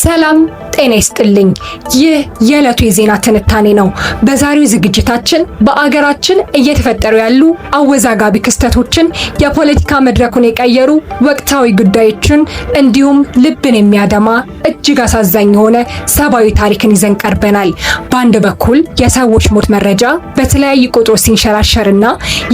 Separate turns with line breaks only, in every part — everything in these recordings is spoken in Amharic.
ሰላም ጤና ይስጥልኝ። ይህ የዕለቱ የዜና ትንታኔ ነው። በዛሬው ዝግጅታችን በአገራችን እየተፈጠሩ ያሉ አወዛጋቢ ክስተቶችን፣ የፖለቲካ መድረኩን የቀየሩ ወቅታዊ ጉዳዮችን እንዲሁም ልብን የሚያደማ እጅግ አሳዛኝ የሆነ ሰብአዊ ታሪክን ይዘን ቀርበናል። በአንድ በኩል የሰዎች ሞት መረጃ በተለያዩ ቁጥሮች ሲንሸራሸርና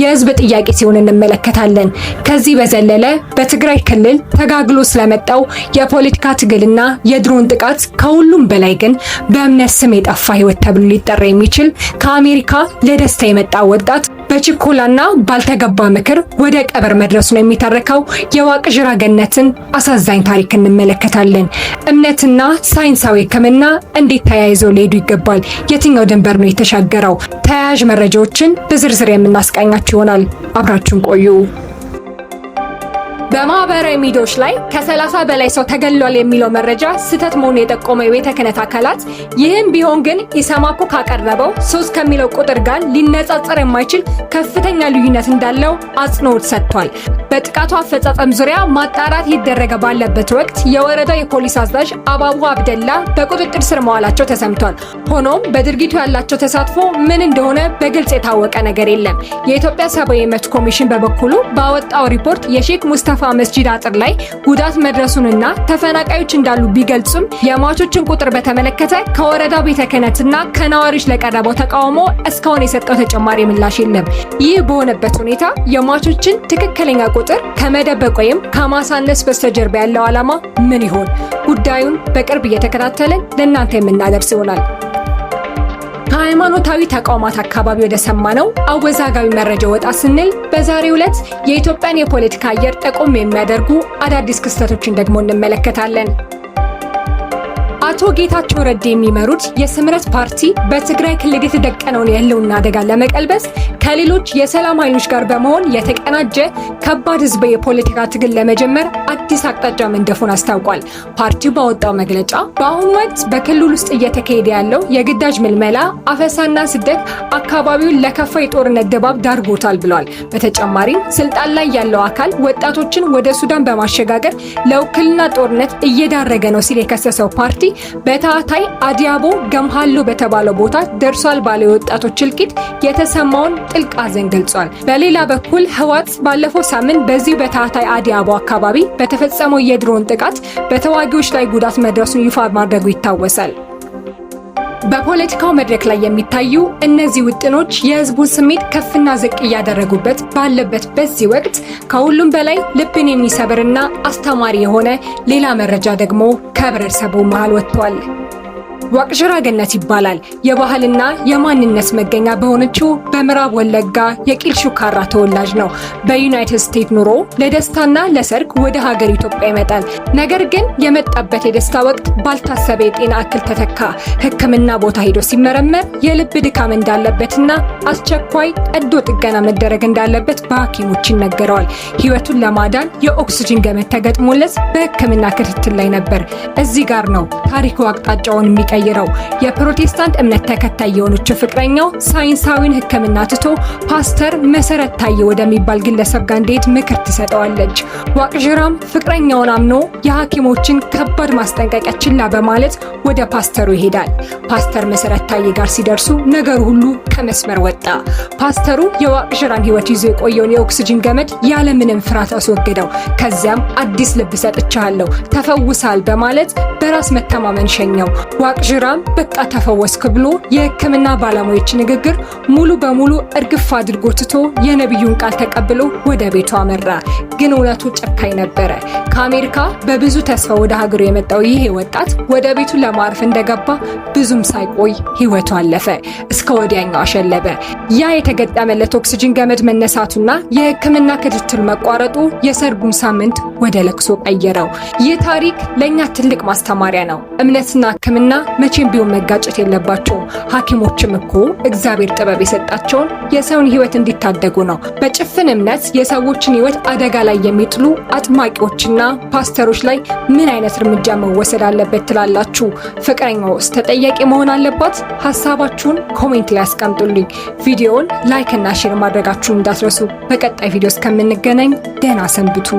የህዝብ ጥያቄ ሲሆን እንመለከታለን። ከዚህ በዘለለ በትግራይ ክልል ተጋግሎ ስለመጣው የፖለቲካ ትግልና የድሮን ጥቃት ከሁሉም በላይ ግን በእምነት ስም የጠፋ ህይወት ተብሎ ሊጠራ የሚችል ከአሜሪካ ለደስታ የመጣ ወጣት በችኮላና ባልተገባ ምክር ወደ ቀብር መድረሱን የሚተርከው የዋቅጅራ ገነትን አሳዛኝ ታሪክ እንመለከታለን። እምነትና ሳይንሳዊ ሕክምና እንዴት ተያይዘው ሊሄዱ ይገባል? የትኛው ድንበር ነው የተሻገረው? ተያያዥ መረጃዎችን በዝርዝር የምናስቃኛችሁ ይሆናል። አብራችሁን ቆዩ። በማህበራዊ ሚዲያዎች ላይ ከ30 በላይ ሰው ተገሏል የሚለው መረጃ ስህተት መሆኑን የጠቆመው የቤተ ክህነት አካላት ይህም ቢሆን ግን ኢሰማኮ ካቀረበው 3 ከሚለው ቁጥር ጋር ሊነጻጸር የማይችል ከፍተኛ ልዩነት እንዳለው አጽንኦት ሰጥቷል። በጥቃቱ አፈጻጸም ዙሪያ ማጣራት ይደረገ ባለበት ወቅት የወረዳው የፖሊስ አዛዥ አባቡ አብደላ በቁጥጥር ስር መዋላቸው ተሰምቷል። ሆኖም በድርጊቱ ያላቸው ተሳትፎ ምን እንደሆነ በግልጽ የታወቀ ነገር የለም። የኢትዮጵያ ሰብአዊ መብት ኮሚሽን በበኩሉ ባወጣው ሪፖርት የሼክ ሙስጠፋ መስጂድ አጥር ላይ ጉዳት መድረሱንና ተፈናቃዮች እንዳሉ ቢገልጹም የሟቾችን ቁጥር በተመለከተ ከወረዳው ቤተ ክህነትና ከነዋሪዎች ለቀረበው ተቃውሞ እስካሁን የሰጠው ተጨማሪ ምላሽ የለም። ይህ በሆነበት ሁኔታ የሟቾችን ትክክለኛ ቁጥር ከመደበቅ ወይም ከማሳነስ በስተጀርባ ያለው ዓላማ ምን ይሆን? ጉዳዩን በቅርብ እየተከታተልን ለእናንተ የምናደርስ ይሆናል። ከሃይማኖታዊ ተቋማት አካባቢ ወደ ሰማነው አወዛጋቢ መረጃ ወጣ ስንል በዛሬው ዕለት የኢትዮጵያን የፖለቲካ አየር ጠቆም የሚያደርጉ አዳዲስ ክስተቶችን ደግሞ እንመለከታለን። አቶ ጌታቸው ረዳ የሚመሩት የስምረት ፓርቲ በትግራይ ክልል የተደቀነውን የህልውና አደጋ ለመቀልበስ ከሌሎች የሰላም ኃይሎች ጋር በመሆን የተቀናጀ ከባድ ህዝባዊ የፖለቲካ ትግል ለመጀመር አዲስ አቅጣጫ መንደፉን አስታውቋል። ፓርቲው ባወጣው መግለጫ በአሁኑ ወቅት በክልል ውስጥ እየተካሄደ ያለው የግዳጅ ምልመላ፣ አፈሳና ስደት አካባቢውን ለከፋ የጦርነት ድባብ ዳርጎታል ብሏል። በተጨማሪም ስልጣን ላይ ያለው አካል ወጣቶችን ወደ ሱዳን በማሸጋገር ለውክልና ጦርነት እየዳረገ ነው ሲል የከሰሰው ፓርቲ በታህታይ አዲያቦ ገምሃሎ በተባለው ቦታ ደርሷል ባለው የወጣቶች እልቂት የተሰማውን ጥልቅ ሐዘን ገልጿል። በሌላ በኩል ህወሓት ባለፈው ሳምንት በዚሁ በታህታይ አዲያቦ አካባቢ በተፈጸመው የድሮን ጥቃት በተዋጊዎች ላይ ጉዳት መድረሱን ይፋ ማድረጉ ይታወሳል። በፖለቲካው መድረክ ላይ የሚታዩ እነዚህ ውጥኖች የህዝቡን ስሜት ከፍና ዝቅ እያደረጉበት ባለበት በዚህ ወቅት ከሁሉም በላይ ልብን የሚሰብርና አስተማሪ የሆነ ሌላ መረጃ ደግሞ ከህብረተሰቡ መሃል ወጥቷል። ዋቅጅራ ገነት ይባላል። የባህልና የማንነት መገኛ በሆነችው በምዕራብ ወለጋ የቂልሹ ካራ ተወላጅ ነው። በዩናይትድ ስቴትስ ኑሮ ለደስታና ለሰርግ ወደ ሀገር ኢትዮጵያ ይመጣል። ነገር ግን የመጣበት የደስታ ወቅት ባልታሰበ የጤና እክል ተተካ። ሕክምና ቦታ ሄዶ ሲመረመር የልብ ድካም እንዳለበትና አስቸኳይ ቀዶ ጥገና መደረግ እንዳለበት በሐኪሞች ይነገረዋል። ህይወቱን ለማዳን የኦክስጅን ገመድ ተገጥሞለት በሕክምና ክትትል ላይ ነበር። እዚህ ጋር ነው ታሪኩ አቅጣጫውን የሚቀይረው። የፕሮቴስታንት እምነት ተከታይ የሆነችው ፍቅረኛው ሳይንሳዊን ሕክምና ትቶ ፓስተር መሰረት ታዬ ወደሚባል ግለሰብ ጋር እንዲሄድ ምክር ትሰጠዋለች። ዋቅጅራም ፍቅረኛውን አምኖ የሐኪሞችን ከባድ ማስጠንቀቂያ ችላ በማለት ወደ ፓስተሩ ይሄዳል። ፓስተር መሰረት ታዬ ጋር ሲደርሱ ነገሩ ሁሉ ከመስመር ወጣ። ፓስተሩ የዋቅጅራን ህይወት ይዞ የቆየውን የኦክስጅን ገመድ ያለምንም ፍርሃት አስወገደው። ከዚያም አዲስ ልብ ሰጥቻለሁ፣ ተፈውሳል በማለት በራስ መተማመን ሸኘው። ዋቅጅራም በቃ ተፈወስክ ብሎ የህክምና ባለሙያዎች ንግግር ሙሉ በሙሉ እርግፍ አድርጎ ትቶ የነቢዩን ቃል ተቀብሎ ወደ ቤቱ አመራ። ግን እውነቱ ጨካኝ ነበረ። ከአሜሪካ በብዙ ተስፋ ወደ ሀገሩ የመጣው ይሄ ወጣት ወደ ቤቱ ለማረፍ እንደገባ ብዙም ሳይቆይ ህይወቱ አለፈ። እስከ ወዲያኛው አሸለበ። ያ የተገጠመለት ኦክስጅን ገመድ መነሳቱና የህክምና ክትትል መቋረጡ የሰርጉን ሳምንት ወደ ለቅሶ ቀየረው። ይህ ታሪክ ለእኛ ትልቅ ማስተማሪያ ነው። እምነትና ሕክምና መቼም ቢሆን መጋጨት የለባቸውም። ሐኪሞችም እኮ እግዚአብሔር ጥበብ የሰጣቸውን የሰውን ህይወት እንዲታደጉ ነው። በጭፍን እምነት የሰዎችን ህይወት አደጋ ላይ የሚጥሉ አጥማቂዎችና ፓስተሮች ላይ ምን አይነት እርምጃ መወሰድ አለበት ትላላችሁ? ፍቅረኛውስ ተጠያቂ መሆን አለባት? ሐሳባችሁን ኮሜንት ላይ አስቀምጡልኝ። ቪዲዮውን ላይክ እና ሼር ማድረጋችሁን እንዳትረሱ። በቀጣይ ቪዲዮ እስከምንገናኝ ደህና ሰንብቱ።